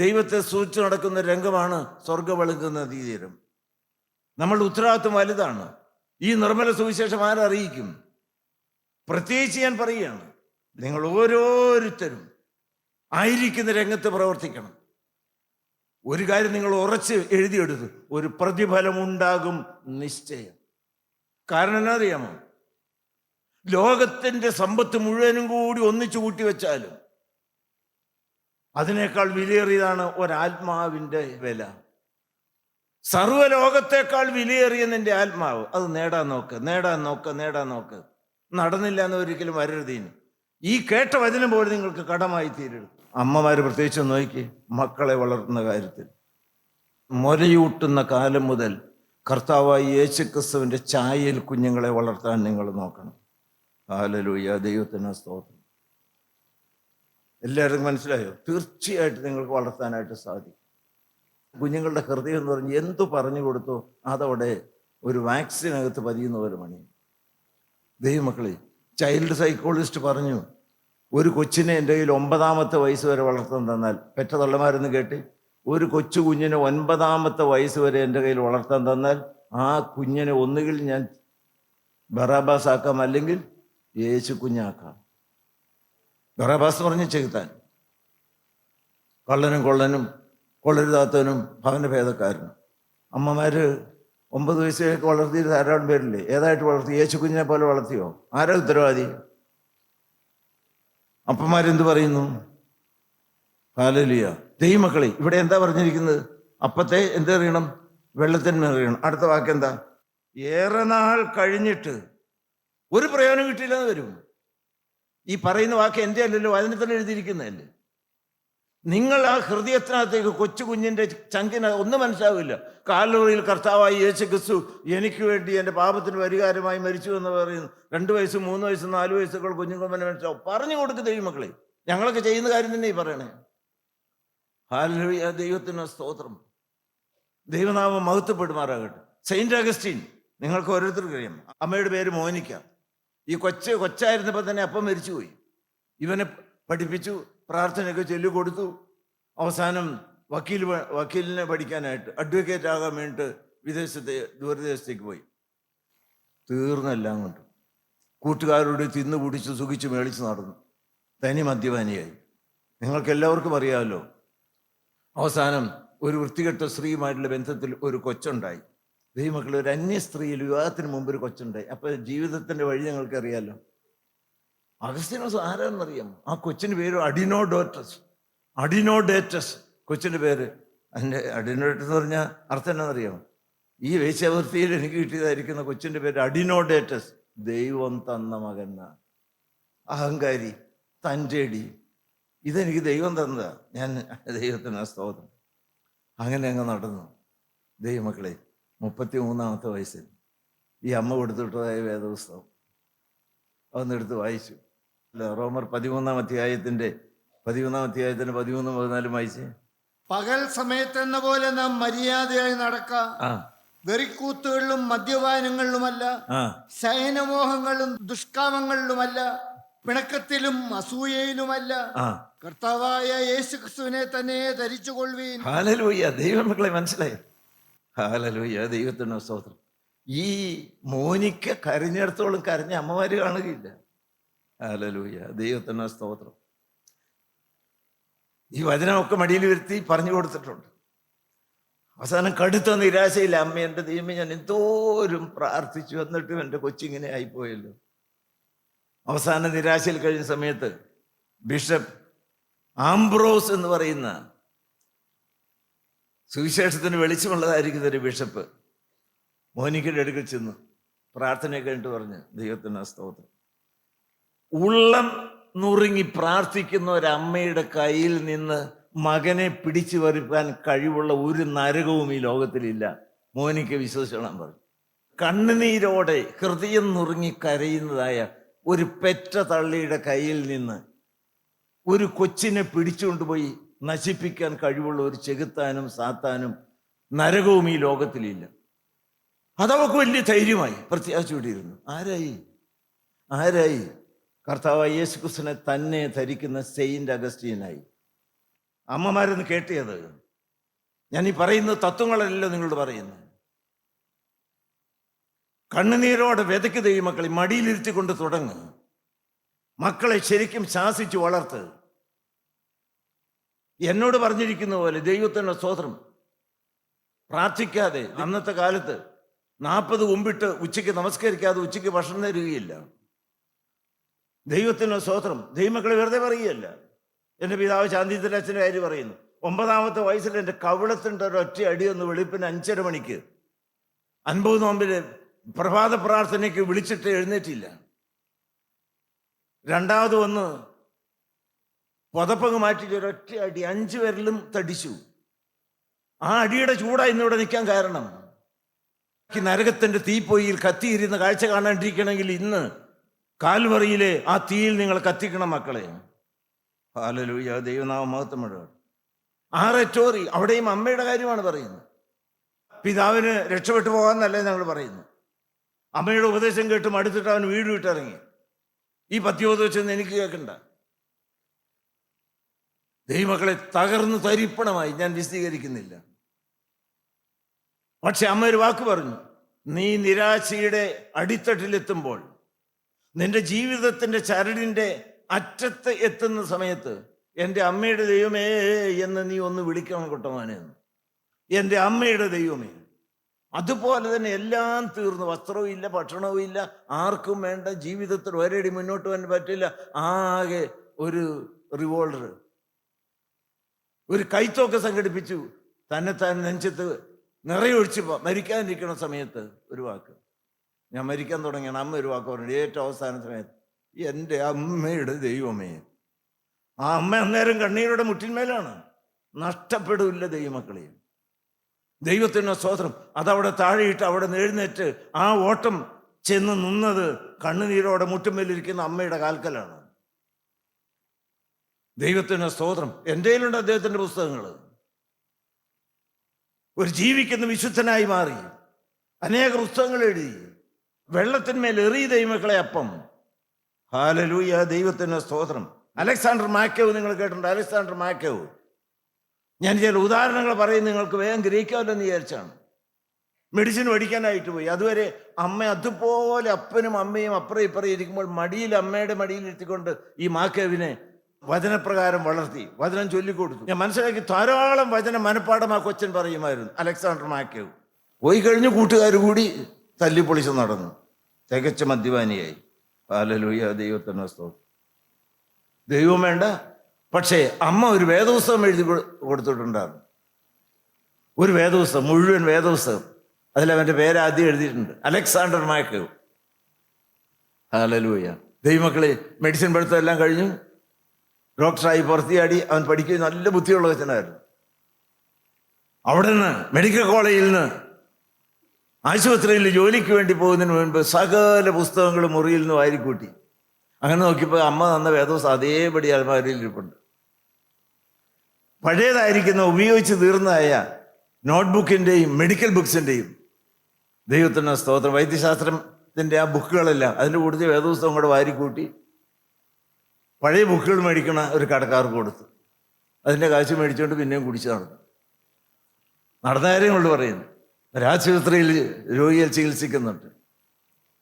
ദൈവത്തെ സൂക്ഷിച്ചു നടക്കുന്ന രംഗമാണ് സ്വർഗബളുക്കുന്ന തീരം. നമ്മളുടെ ഉത്തരവാദിത്വം വലുതാണ്. ഈ നിർമ്മല സുവിശേഷം ആരറിയിക്കും? പ്രത്യേകിച്ച് ഞാൻ പറയുകയാണ്, നിങ്ങൾ ഓരോരുത്തരും ആയിരിക്കുന്ന രംഗത്ത് പ്രവർത്തിക്കണം. ഒരു കാര്യം നിങ്ങൾ ഉറച്ച് എഴുതിയെടുത്ത്, ഒരു പ്രതിഫലമുണ്ടാകും നിശ്ചയം. കാരണം എന്നാ അറിയാമോ? ലോകത്തിൻ്റെ സമ്പത്ത് മുഴുവനും കൂടി ഒന്നിച്ചു കൂട്ടി വെച്ചാലും അതിനേക്കാൾ വിലയേറിയതാണ് ഒരാത്മാവിൻ്റെ വില. സർവ്വലോകത്തേക്കാൾ വിലയേറിയ നിന്റെ ആത്മാവ്. അത് നേടാൻ നോക്ക്, നേടാൻ നോക്ക്, നേടാൻ നോക്ക്. നടന്നില്ല എന്ന് ഒരിക്കലും വരരുതീന്. ഈ കേട്ട വചനം പോലെ നിങ്ങൾക്ക് കടമായി തീരരുത്. അമ്മമാർ പ്രത്യേകിച്ച് നോക്കി, മക്കളെ വളർത്തുന്ന കാര്യത്തിൽ മുലയൂട്ടുന്ന കാലം മുതൽ കർത്താവായ യേശുക്രിസ്തുവിൻ്റെ ഛായയിൽ കുഞ്ഞുങ്ങളെ വളർത്താൻ നിങ്ങൾ നോക്കണം. ഹല്ലേലൂയ, ദൈവത്തിന് സ്തോത്രം. എല്ലാവർക്കും മനസ്സിലായോ? തീർച്ചയായിട്ടും നിങ്ങൾക്ക് വളർത്താനായിട്ട് സാധിക്കും. കുഞ്ഞുങ്ങളുടെ ഹൃദയം എന്ന് പറഞ്ഞ് എന്തു പറഞ്ഞു കൊടുത്തോ അതവിടെ ഒരു വാക്സിനകത്ത് പതിയുന്ന പോലെ മണി. ദൈവമക്കളെ, ചൈൽഡ് സൈക്കോളജിസ്റ്റ് പറഞ്ഞു, ഒരു കൊച്ചിനെ എൻ്റെ കയ്യിൽ 9ാമത്തെ വയസ്സ് വരെ വളർത്താൻ തന്നാൽ, പെറ്റ തള്ളമാരെന്ന് കേട്ട്, ഒരു കൊച്ചു കുഞ്ഞിനെ 9ാമത്തെ വയസ്സ് വരെ എൻ്റെ കയ്യിൽ വളർത്താൻ തന്നാൽ ആ കുഞ്ഞിനെ ഒന്നുകിൽ ഞാൻ ബറാബാസ് ആക്കാം, അല്ലെങ്കിൽ യേശു കുഞ്ഞാക്കാം. ബറാബാസ് പറഞ്ഞ് ചെകുത്താൻ, കള്ളനും കൊള്ളരുതാത്തവനും ഭവനഭേദക്കാരനും. അമ്മമാര് 9 വയസ്സിലേക്ക് വളർത്തിയിട്ട് ധാരാളം പേരില്ലേ? ഏതായിട്ട് വളർത്തി? യേശു കുഞ്ഞിനെ പോലെ വളർത്തിയോ? ആരാ ഉത്തരവാദി? അപ്പന്മാരെന്ത് പറയുന്നു? ഹല്ലേലൂയ. ദൈവമക്കളെ, ഇവിടെ എന്താ പറഞ്ഞിരിക്കുന്നത്? അപ്പത്തെ എന്തെറിയണം? വെള്ളത്തിന്മേറിയണം. അടുത്ത വാക്കെന്താ? ഏറെ നാൾ കഴിഞ്ഞിട്ട് ഒരു പ്രയോജനം കിട്ടിയില്ലെന്ന് വരും. ഈ പറയുന്ന വാക്ക് എൻ്റെ അല്ലല്ലോ, അതിനെ തന്നെ എഴുതിയിരിക്കുന്നതല്ലേ. നിങ്ങൾ ആ ഹൃദയത്തിനകത്തേക്ക് കൊച്ചു കുഞ്ഞിൻ്റെ ചങ്കിന് ഒന്നും മനസ്സിലാവില്ല. കാൽവറിയിൽ കർത്താവായ യേശു ക്രിസ്തു എനിക്ക് വേണ്ടി എൻ്റെ പാപത്തിന് പരിഹാരമായി മരിച്ചു എന്ന് പറയുന്നു. 2 വയസ്സും 3 വയസ്സും 4 വയസ്സുകൾ കുഞ്ഞുങ്ങൾ മനസ്സിലാവും. പറഞ്ഞു കൊടുക്കുക ദൈവമക്കളെ. ഞങ്ങളൊക്കെ ചെയ്യുന്ന കാര്യം തന്നെ ഈ പറയണേ. ഹല്ലേലൂയ, ദൈവത്തിന് സ്തോത്രം. ദൈവനാമം മഹത്വപ്പെടുമാറാകട്ടെ. സെയിന്റ് അഗസ്റ്റീൻ, നിങ്ങൾക്ക് ഓരോരുത്തർക്കും അറിയാം. അമ്മയുടെ പേര് മോനിക്ക. ഈ കൊച്ചായിരുന്നപ്പോൾ തന്നെ അപ്പം മരിച്ചുപോയി. ഇവനെ പഠിപ്പിച്ചു, പ്രാർത്ഥനയൊക്കെ ചൊല്ലിക്കൊടുത്തു. അവസാനം വക്കീലിനെ പഠിക്കാനായിട്ട്, അഡ്വക്കേറ്റ് ആകാൻ വേണ്ടിയിട്ട് ദൂരദേശത്തേക്ക് പോയി. തീർന്നെല്ലാം കൊണ്ട് കൂട്ടുകാരോട് തിന്നു കുടിച്ച് സുഖിച്ച് മേളിച്ച് നടന്നു. തനി മദ്യപാനിയായി. നിങ്ങൾക്ക് എല്ലാവർക്കും അറിയാമല്ലോ. അവസാനം ഒരു വൃത്തികെട്ട സ്ത്രീയുമായിട്ടുള്ള ബന്ധത്തിൽ ഒരു കൊച്ചുണ്ടായി. ദൈവമക്കൾ, ഒരു അന്യ സ്ത്രീയിൽ വിവാഹത്തിന് മുമ്പ് ഒരു കൊച്ചുണ്ടായി. അപ്പൊ ജീവിതത്തിന്റെ വഴി ഞങ്ങൾക്ക് അറിയാലോ. അഗസ്തീനോസ് ആരാണെന്നറിയാം? ആ കൊച്ചിന് പേര് അഡിനോഡേറ്റസ്. കൊച്ചിന്റെ പേര്. അതിന്റെ അഡിനോഡേറ്റസ് എന്ന് പറഞ്ഞാൽ അർത്ഥം എന്നാണെന്നറിയാമോ? ഈ വേശ്യാവൃത്തിയിൽ എനിക്ക് കിട്ടിയതായിരിക്കുന്ന കൊച്ചിന്റെ പേര് അഡിനോഡേറ്റസ്. ദൈവം തന്ന മകൻ. അഹങ്കാരി, തൻ്റെടി. ഇതെനിക്ക് ദൈവം തന്നതാ. ഞാൻ ദൈവത്തിന് സ്തോത്രം. അങ്ങനെ അങ്ങ് നടന്നു. ദൈവമക്കളെ, 33ാമത്തെ വയസ്സിൽ ഈ അമ്മ കൊടുത്തിട്ടതായ വേദപുസ്തകം അതൊന്നെടുത്ത് വായിച്ചു. റോമർ 13-ാം അധ്യായത്തിന്റെ 13-14 വായിച്ചേ. പകൽ സമയത്തെന്ന പോലെ നാം മര്യാദയായി നടക്കാം. വെറിക്കൂത്തുകളിലും മദ്യപാനങ്ങളിലുമല്ല, ശയനമോഹങ്ങളിലും ദുഷ്കാമങ്ങളിലുമല്ല, പിണക്കത്തിലും അസൂയയിലുമല്ല, കർത്താവായ യേശുക്രിസ്തുവിനെ തന്നെ ധരിച്ചുകൊള്ളുവീൻ. ഹല്ലേലൂയ, ദൈവമക്കളെ മനസ്സിലായി? ഹല്ലേലൂയ, ദൈവത്തിന് സ്തോത്രം. ഈ മോനിക്ക കരഞ്ഞിടത്തോളം കരഞ്ഞ അമ്മമാര് കാണുകയില്ല. ഹല്ലേലൂയ, ദൈവത്തിന് സ്തോത്രം. ഈ വചനമൊക്കെ മടിയിൽ വരുത്തി പറഞ്ഞു കൊടുത്തിട്ടുണ്ട്. അവസാനം കടുത്ത നിരാശയില്ല. അമ്മ, എൻ്റെ ദൈവമേ, ഞാൻ എന്തോരം പ്രാർത്ഥിച്ചു, എന്നിട്ടും എൻ്റെ കൊച്ചിങ്ങനെ ആയിപ്പോയല്ലോ. അവസാന നിരാശയിൽ കഴിഞ്ഞ സമയത്ത് ബിഷപ്പ് ആംബ്രോസ് എന്ന് പറയുന്ന സുവിശേഷത്തിന് വെളിച്ചമുള്ളതായിരിക്കുന്ന ഒരു ബിഷപ്പ് മോനിക്കയുടെ അടുക്കൽ ചെന്ന് പ്രാർത്ഥനയൊക്കെ കഴിഞ്ഞിട്ട് പറഞ്ഞ്, ദൈവത്തിന് സ്തോത്രം, ഉള്ളം നുറുങ്ങി പ്രാർത്ഥിക്കുന്ന ഒരമ്മയുടെ കയ്യിൽ നിന്ന് മകനെ പിടിച്ചു പറിക്കാൻ കഴിവുള്ള ഒരു നരകവും ഈ ലോകത്തിലില്ല. മോനിക്ക വിശ്വസിച്ചോളാൻ പറഞ്ഞു. കണ്ണുനീരോടെ ഹൃദയം നുറുങ്ങി കരയുന്നതായ ഒരു പെറ്റ തള്ളിയുടെ കയ്യിൽ നിന്ന് ഒരു കൊച്ചിനെ പിടിച്ചുകൊണ്ടുപോയി നശിപ്പിക്കാൻ കഴിവുള്ള ഒരു ചെകുത്താനും സാത്താനും നരകവും ഈ ലോകത്തിലില്ല. അതവർക്ക് വലിയ ധൈര്യമായി പ്രത്യാശയോടെയിരുന്നു. ആരായി? കർത്താവായ യേശുക്രിസ്തുവിനെ തന്നെ ധരിക്കുന്ന സെയിന്റ് അഗസ്റ്റീനായി. അമ്മമാരെന്ന് കേട്ടിയത്? ഞാൻ ഈ പറയുന്ന തത്വങ്ങളല്ലോ നിങ്ങളോട് പറയുന്നത്. കണ്ണുനീരോടെ വിതയ്ക്ക് ദൈവമക്കളെ മടിയിലിരുത്തിക്കൊണ്ട് തുടങ്ങുക. മക്കളെ ശരിക്കും ശാസിച്ചു വളർത്ത്. എന്നോട് പറഞ്ഞിരിക്കുന്ന പോലെ ദൈവത്തിൻ്റെ സ്തോത്രം, പ്രാർത്ഥിക്കാതെ അന്നത്തെ കാലത്ത് 40 കുമ്പിട്ട് ഉച്ചയ്ക്ക് നമസ്കരിക്കാതെ ഉച്ചയ്ക്ക് ഭക്ഷണം തരികയില്ല. ദൈവത്തിൻ്റെ സ്തോത്രം. ദൈവമക്കളെ വെറുതെ പറയുകയല്ല. എൻ്റെ പിതാവ് ശാന്തിത്തിൻ്റെ അച്ഛൻ്റെ കാര്യം പറയുന്നു. 9ാമത്തെ വയസ്സിൽ എൻ്റെ കവിളത്തിൻ്റെ ഒരൊറ്റ അടിയൊന്ന് വെളുപ്പിന് 5:30 മണിക്ക് 50 നോമ്പില് പ്രഭാത പ്രാർത്ഥനയ്ക്ക് വിളിച്ചിട്ട് എഴുന്നേറ്റില്ല. രണ്ടാമത് വന്ന് പുതപ്പങ്ങ് മാറ്റി ഒരൊറ്റ അടി 5 വിരലും തടിച്ചു. ആ അടിയുടെ ചൂടാ ഇന്നിവിടെ നിൽക്കാൻ കാരണം. നരകത്തിന്റെ തീപ്പൊയ്യിൽ കത്തിയിരുന്ന കാഴ്ച കാണാണ്ടിരിക്കണമെങ്കിൽ ഇന്ന് കാൽവറിയിലെ ആ തീയിൽ നിങ്ങൾ കത്തിക്കണം മക്കളെ. ഹല്ലേലൂയ, ദൈവനാമം മഹത്വപ്പെടും. ആററ്റോറി, അവിടെയും അമ്മയുടെ കാര്യമാണ് പറയുന്നത്. പിതാവിന് രക്ഷപ്പെട്ടു പോകാമെന്നല്ലേ ഞങ്ങൾ പറയുന്നു. അമ്മയുടെ ഉപദേശം കേട്ട് മടുത്തിട്ട് അവൻ വീട് വിട്ടിറങ്ങി. ഈ പത്യോപദേശം എനിക്ക് കേൾക്കണ്ട. ദൈവമക്കളെ തകർന്ന് തരിപ്പണമായി, ഞാൻ വിശദീകരിക്കുന്നില്ല. പക്ഷെ അമ്മ ഒരു വാക്ക് പറഞ്ഞു, നീ നിരാശയുടെ അടിത്തട്ടിലെത്തുമ്പോൾ, നിന്റെ ജീവിതത്തിന്റെ ചരടിന്റെ അറ്റത്ത് എത്തുന്ന സമയത്ത് എൻ്റെ അമ്മയുടെ ദൈവമേ എന്ന് നീ ഒന്ന് വിളിക്കണം കൊട്ടമാനെ. എൻ്റെ അമ്മയുടെ ദൈവമേ. അതുപോലെ തന്നെ എല്ലാം തീർന്നു, വസ്ത്രവും ഇല്ല, ഭക്ഷണവും ഇല്ല, ആർക്കും വേണ്ട, ജീവിതത്തിൽ ഒരടി മുന്നോട്ട് പോകാൻ പറ്റില്ല. ആകെ ഒരു റിവോൾവർ, ഒരു കൈത്തോക്ക് സംഘടിപ്പിച്ചു, തന്നെത്താൻ നെഞ്ചത്ത് നിറയൊഴിച്ച് മരിക്കാനിരിക്കുന്ന സമയത്ത് ഒരു വാക്ക്, ഞാൻ മരിക്കാൻ തുടങ്ങിയാണ്. അമ്മ ഒരു വാക്ക് പറഞ്ഞു ഏറ്റവും അവസാന സമയത്ത്, എൻ്റെ അമ്മയുടെ ദൈവമേ. ആ അമ്മ അന്നേരം കണ്ണീരുടെ മുട്ടിന്മേലാണ്. നഷ്ടപ്പെടില്ല ദൈവമക്കളെയും. ദൈവത്തിന് സ്തോത്രം. അതവിടെ താഴെയിട്ട് അവിടെ എഴുന്നേറ്റ് ആ ഓട്ടം ചെന്ന് നിന്നത് കണ്ണുനീരോടെ മുട്ടുമേലിരിക്കുന്ന അമ്മയുടെ കാൽക്കലാണ്. ദൈവത്തിന് സ്തോത്രം. എൻ്റെ കയ്യിലുണ്ട് അദ്ദേഹത്തിൻ്റെ പുസ്തകങ്ങൾ. ഒരു ജീവിക്കുന്ന വിശുദ്ധനായി മാറി, അനേക പുസ്തകങ്ങൾ എഴുതി, വെള്ളത്തിന്മേൽ എറി ദൈവമക്കളെ അപ്പം. ഹല്ലേലൂയ, ദൈവത്തിന് സ്തോത്രം. അലക്സാണ്ടർ മാക്കേവ് നിങ്ങൾ കേട്ടിട്ടുണ്ട്. അലക്സാണ്ടർ മാക്കേവ്. ഞാൻ ചില ഉദാഹരണങ്ങൾ പറയും, നിങ്ങൾക്ക് വേഗം ഗ്രഹിക്കാമല്ലോ എന്ന് വിചാരിച്ചാണ്. മെഡിസിൻ പഠിക്കാനായിട്ട് പോയി. അതുവരെ അമ്മ അതുപോലെ അപ്പനും അമ്മയും അപ്പുറം ഇപ്പുറം ഇരിക്കുമ്പോൾ മടിയിൽ, അമ്മയുടെ മടിയിൽ ഇരുത്തിക്കൊണ്ട് ഈ മാക്കേവിനെ വചനപ്രകാരം വളർത്തി, വചനം ചൊല്ലിക്കൊടുത്തു. ഞാൻ മനസ്സിലാക്കി ധാരാളം വചനം മനപ്പാടം ആ കൊച്ചൻ പറയുമായിരുന്നു. അലക്സാണ്ടർ മാക്കേവ് പോയി കഴിഞ്ഞ് കൂട്ടുകാർ കൂടി തല്ലിപ്പൊളിച്ച് നടന്നു, തികച്ച മദ്യപാനിയായി. ഹല്ലേലൂയ, ദൈവത്തിന് സ്തോത്രം. ദൈവം വേണ്ട. പക്ഷേ അമ്മ ഒരു വേദപുസ്തകം എഴുതി കൊടുത്തിട്ടുണ്ടായിരുന്നു. ഒരു വേദപുസ്തകം, മുഴുവൻ വേദപുസ്തകം. അതിലവൻ്റെ പേര് ആദ്യം എഴുതിയിട്ടുണ്ട്, അലക്സാണ്ടർ മാക്കേവ്. ഹല്ലേലൂയ. ദൈവമക്കളെ, മെഡിസിൻ പഠിത്തം എല്ലാം കഴിഞ്ഞു, ഡോക്ടറായി പുറത്തിയാടി. അവൻ പഠിക്കുക നല്ല ബുദ്ധിയുള്ള വെച്ചനായിരുന്നു. അവിടെ നിന്ന് മെഡിക്കൽ കോളേജിൽ നിന്ന് ആശുപത്രിയിൽ ജോലിക്ക് വേണ്ടി പോകുന്നതിന് മുൻപ് സകല പുസ്തകങ്ങളും മുറിയിൽ നിന്ന് വാരിക്കൂട്ടി. അങ്ങനെ നോക്കിയപ്പോൾ അമ്മ തന്ന വേദോസ് അതേപടി അലമാരയിൽ ഇരിപ്പുണ്ട്. പഴയതായിരിക്കുന്ന, ഉപയോഗിച്ച് തീർന്നതായ നോട്ട്ബുക്കിൻ്റെയും മെഡിക്കൽ ബുക്സിൻ്റെയും, ദൈവത്തിന് സ്തോത്രം, വൈദ്യശാസ്ത്രത്തിൻ്റെ ആ ബുക്കുകളെല്ലാം അതിൻ്റെ കൂടുതൽ വേദോസ്തവം കൂടെ വാരിക്കൂട്ടി പഴയ ബുക്കുകൾ മേടിക്കണ ഒരു കടക്കാർക്ക് കൊടുത്തു. അതിൻ്റെ കാശ് മേടിച്ചുകൊണ്ട് പിന്നെയും കുടിച്ച് നടന്ന കാര്യങ്ങളുണ്ട് പറയുന്നു. ഒരാശുപത്രിയിൽ രോഗിയെ ചികിത്സിക്കുന്നുണ്ട്.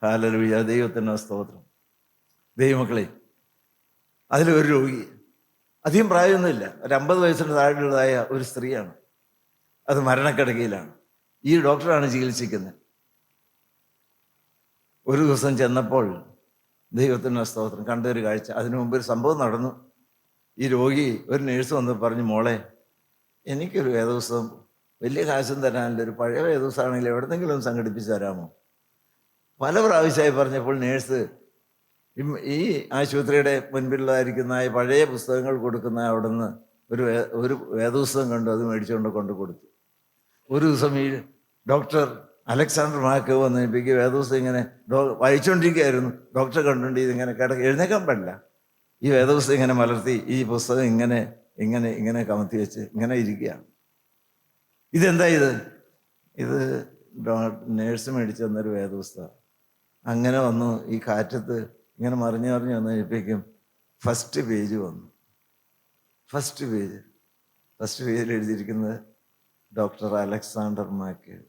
ഹല്ലേലൂയ, ദൈവത്തിന് സ്തോത്രം. ദൈവമക്കളെ, അതിലൊരു രോഗി, അധികം പ്രായമൊന്നുമില്ല, ഒരു 50 വയസ്സിന് താഴെയുള്ളതായ ഒരു സ്ത്രീയാണ്. അത് മരണക്കിടക്കയിലാണ്. ഈ ഡോക്ടറാണ് ചികിത്സിക്കുന്നത്. ഒരു ദിവസം ചെന്നപ്പോൾ ദൈവത്തിന് സ്തോത്രം, കണ്ടൊരു കാഴ്ച. അതിനു മുമ്പ് ഒരു സംഭവം നടന്നു. ഈ രോഗി, ഒരു നേഴ്സ് വന്ന് പറഞ്ഞു, മോളെ, എനിക്കൊരു വേദപുസ്തകം, വലിയ കാശും തരാനില്ല, ഒരു പഴയ വേദപുസ്തകമാണെങ്കിൽ എവിടെന്നെങ്കിലും സംഘടിപ്പിച്ച് തരാമോ? പല പ്രാവശ്യമായി പറഞ്ഞപ്പോൾ നേഴ്സ് ഈ ആശുപത്രിയുടെ മുൻപിലുള്ളതായിരിക്കുന്ന പഴയ പുസ്തകങ്ങൾ കൊടുക്കുന്ന അവിടെ നിന്ന് ഒരു വേദപുസ്തകം കണ്ടു, അത് മേടിച്ചുകൊണ്ട് കൊടുത്തു. ഒരു ദിവസം ഈ ഡോക്ടർ അലക്സാണ്ടർ മാക്കേവ് വന്നപ്പോഴേക്ക് വേദപുസ്തകം ഇങ്ങനെ വായിച്ചുകൊണ്ടിരിക്കുകയായിരുന്നു. ഡോക്ടർ കണ്ടുകൊണ്ട് ഇതിങ്ങനെ എഴുന്നേക്കാൻ പാടില്ല, ഈ വേദപുസ്തകം ഇങ്ങനെ മലർത്തി ഈ പുസ്തകം ഇങ്ങനെ ഇങ്ങനെ ഇങ്ങനെ കമത്തി വെച്ച് ഇങ്ങനെ ഇരിക്കുകയാണ്. ഇതെന്താ ഇത് നേഴ്സ് മേടിച്ചു തന്നൊരു വേദപുസ്തകം. അങ്ങനെ വന്നു, ഈ കാറ്റത്ത് ഇങ്ങനെ മറിഞ്ഞ് വന്നപ്പോഴേക്കും ഫസ്റ്റ് പേജ് വന്നു. ഫസ്റ്റ് പേജിൽ എഴുതിയിരിക്കുന്നത് ഡോക്ടർ അലക്സാണ്ടർ മാക്കേവ്.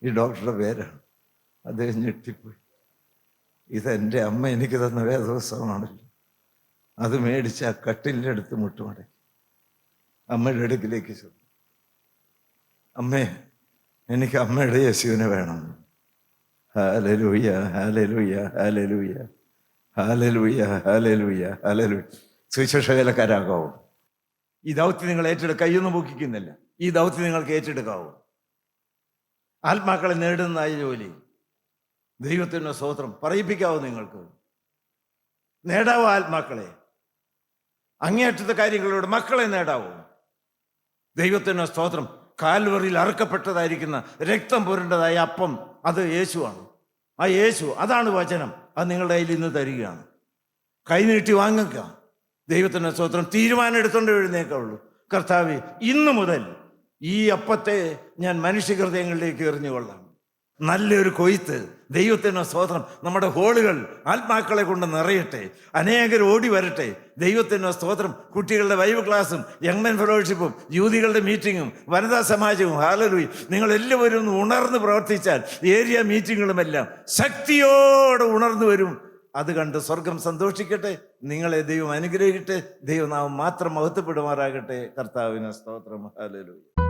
ഈ ഡോക്ടറുടെ പേരാണ്. അദ്ദേഹം ഞെട്ടിപ്പോയി. ഇതെൻ്റെ അമ്മ എനിക്ക് തന്ന വേദപുസ്തകമാണല്ലോ. അത് മേടിച്ച് ആ കട്ടിലിൻ്റെ അടുത്ത് മുട്ടുമടക്കി അമ്മയുടെ അടുക്കിലേക്ക് ചെന്നു. അമ്മേ, എനിക്ക് അമ്മയുടെ യേശുവിനെ വേണം. Hallelujah, hallelujah, hallelujah, hallelujah, hallelujah, hallelujah. സുവിശേഷ വേലക്കാരാകാവൂ. ഈ ദൗത്യം നിങ്ങൾ ഏറ്റെടുക്കുക. കയ്യൊന്നും പൊക്കിക്കുന്നില്ല. ഈ ദൗത്യം നിങ്ങൾക്ക് ഏറ്റെടുക്കാവൂ. ആത്മാക്കളെ നേടുന്നതായ ജോലി, ദൈവത്തിൻ്റെ സ്തോത്രം, പറയിപ്പിക്കാവൂ. നിങ്ങൾക്ക് നേടാവോ ആത്മാക്കളെ? അങ്ങേയറ്റത്തെ കാര്യങ്ങളിലൂടെ മക്കളെ നേടാവോ? ദൈവത്തിൻ്റെ സ്തോത്രം. കാൽവറിയിൽ അറുക്കപ്പെട്ടതായിരിക്കുന്ന രക്തം പുരണ്ടതായ അപ്പം അത് യേശുവാണ്. ആ യേശു അതാണ് വചനം. അത് നിങ്ങളുടെ കയ്യിൽ ഇന്ന് തരികയാണ്. കൈനീട്ടി വാങ്ങിക്കുക. ദൈവത്തിൻ്റെ സ്തോത്രം. തീരുമാനം എടുത്തോണ്ട് എഴുന്നേക്കുള്ളൂ. കർത്താവേ, ഇന്നു മുതൽ ഈ അപ്പത്തെ ഞാൻ മനുഷ്യഹൃദയങ്ങളിലേക്ക് എറിഞ്ഞുകൊള്ളാം. നല്ലൊരു കൊയ്ത്ത്. ദൈവത്തിൻ്റെ സ്തോത്രം. നമ്മുടെ ഹോളുകൾ ആത്മാക്കളെ കൊണ്ട് നിറയട്ടെ. അനേകർ ഓടി വരട്ടെ. ദൈവത്തിൻ്റെ സ്തോത്രം. കുട്ടികളുടെ ബൈബിൾ ക്ലാസ്സും യങ്മെൻ ഫെലോഷിപ്പും യൂതികളുടെ മീറ്റിങ്ങും വനിതാ സമാജവും ഹാലലൂയ നിങ്ങളെല്ലാവരും ഒന്ന് ഉണർന്ന് പ്രവർത്തിച്ചാൽ ഏരിയ മീറ്റിങ്ങുകളുമെല്ലാം ശക്തിയോടെ ഉണർന്നു വരും. അത് കണ്ട് സ്വർഗം സന്തോഷിക്കട്ടെ. നിങ്ങളെ ദൈവം അനുഗ്രഹിക്കട്ടെ. ദൈവനാമം മാത്രം മഹത്വപ്പെടുമാറാകട്ടെ. കർത്താവിന് സ്തോത്രം. ഹല്ലേലൂയ.